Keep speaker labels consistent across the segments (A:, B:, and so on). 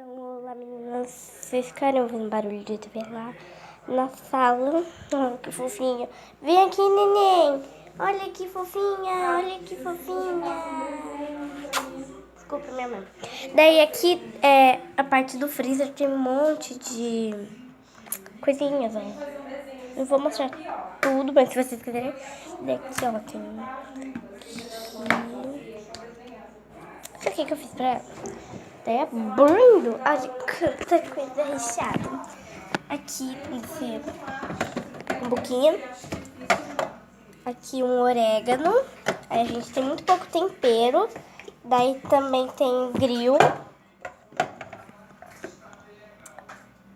A: Então, olá meninas, vocês ficaram ouvindo barulho de TV lá na sala? Oh, que fofinho. Vem aqui, neném. Olha que fofinha, olha que fofinha. Desculpa, minha mãe. Daí aqui é a parte do freezer, tem um monte de coisinhas, ó. Eu vou mostrar tudo, mas se vocês quiserem. Daqui, ó, tem aqui. Sabe o que eu fiz pra ela? Daí abrindo, olha quanta coisa recheada. Aqui tem que ser um boquinha. Aqui um orégano. Aí a gente tem muito pouco tempero. Daí também tem grill,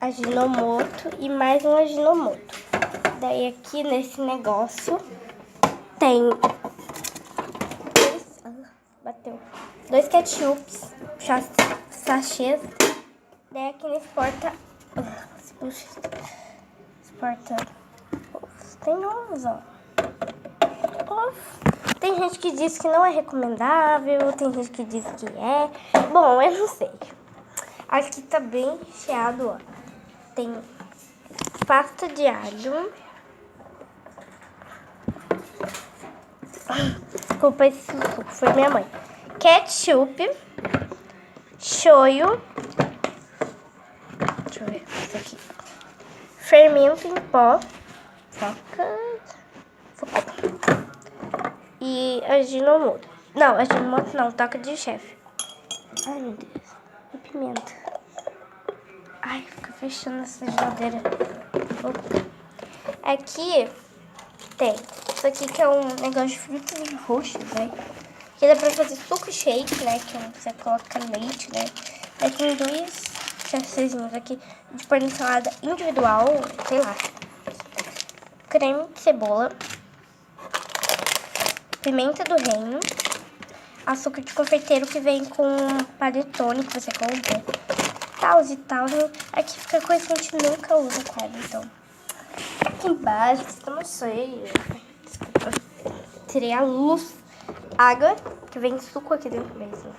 A: aginomoto e mais um aginomoto. Daí aqui nesse negócio tem dois ketchups, sachês. Daí aqui nesse tem ovos, ó. Tem gente que diz que não é recomendável, tem gente que diz que é. Bom, eu não sei. Aqui tá bem recheado, ó. Tem pasta de alho. Desculpa, esse suco foi minha mãe. Ketchup. Shoyu. Deixa eu ver isso aqui. Fermento em pó. E aginomoto. Não, aginomoto não, toca de chefe. Ai, meu Deus. E pimenta. Ai, fica fechando essa geladeira. Aqui tem isso aqui que é um negócio de frutas roxas, né? Que dá pra fazer suco shake, né? Que você coloca leite, né? Aí tem dois chassezinhos aqui de pôr em salada individual, sei lá. Creme de cebola. Pimenta do reino, açúcar de confeiteiro que vem com panetone que você compra, tal e tal. Aqui fica coisa que a gente nunca usa quase, então. Aqui embaixo, estamos cheios. Desculpa. Tirei a luz. Água, que vem suco aqui dentro mesmo.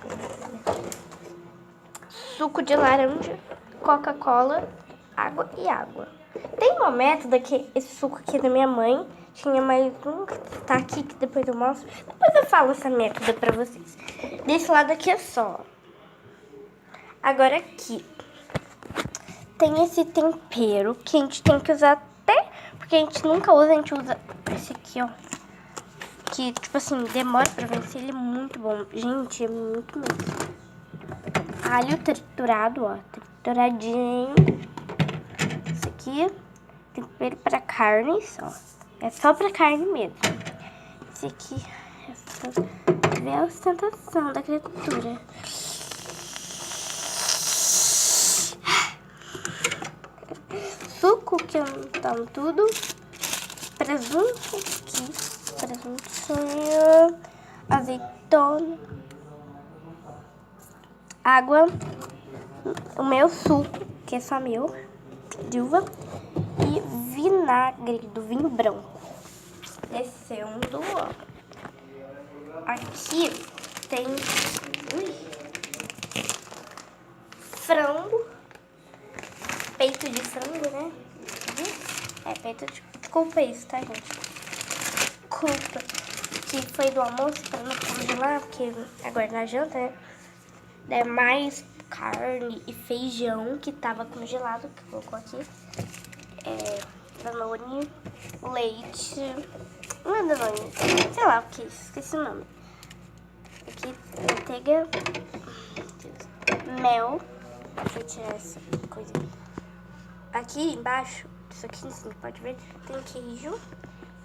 A: Suco de laranja, Coca-Cola, água e água. Tem um método que esse suco aqui da minha mãe. Tinha mais um que tá aqui, que depois eu mostro. Depois eu falo essa método pra vocês. Desse lado aqui é só. Agora aqui. Tem esse tempero que a gente tem que usar até... Porque a gente nunca usa, a gente usa esse aqui, ó. Que, tipo assim, demora pra vencer. Ele é muito bom. Gente, é muito mesmo. Alho triturado, ó. Trituradinho. Esse aqui. Tempero pra carnes, ó. É só pra carne mesmo. Esse aqui é a ostentação da criatura. Suco que eu não tomo tudo. Presunto aqui. Presunto sonho. Azeitona. Água. O meu suco, que é só meu. De uva. E vinagre do vinho branco. Descendo, ó. Aqui tem frango. Peito de frango, né? É, peito de... Desculpa isso, tá, gente? Desculpa. Que foi do almoço pra não congelar, porque agora na janta, né? É mais carne e feijão que tava congelado, que colocou aqui. Danone, leite, não é Danone, sei lá o que é isso, esqueci o nome. Aqui, manteiga, mel, deixa eu tirar essa coisa. Aqui embaixo, isso aqui em cima, pode ver, tem queijo,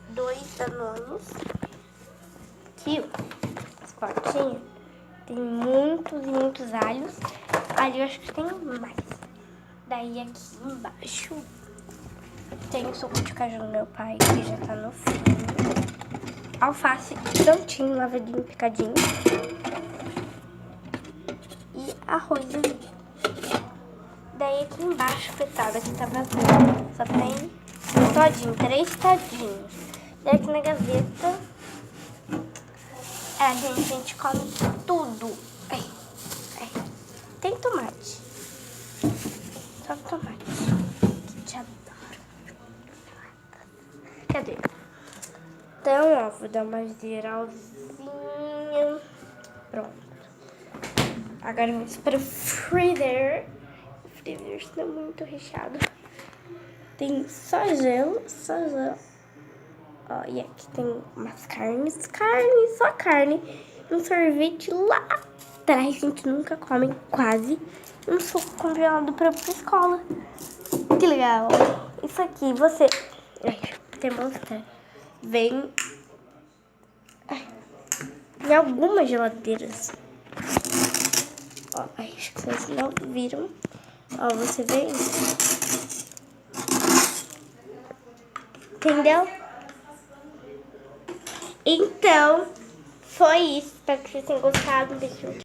A: 2 Danones. Aqui, esse potinho, tem muitos e muitos alhos. Ali eu acho que tem mais. Daí aqui embaixo tem o suco de caju do meu pai, que já tá no fim. Alface prontinho, lavadinho, picadinho. E arroz ali. Daí aqui embaixo, coitada, aqui tá vazio. Só tem todinho, 3 todinhos. Daí aqui na gaveta, a gente come tudo. Tem tomate. vou dar uma geralzinha. Pronto. Agora vamos para o freezer. O freezer está muito recheado. Tem só gelo, só gelo. Ó, e aqui tem umas carnes, só carne. Um sorvete lá atrás, a gente nunca come, quase. Um suco congelado pra ir pra escola. Que legal. Isso aqui, você... Ai, vou mostrar. Vem... Ai, em algumas geladeiras. Ó, ai, acho que vocês não viram. Ó, você vem... Entendeu? Então, foi isso. Espero que vocês tenham gostado. Deixa eu...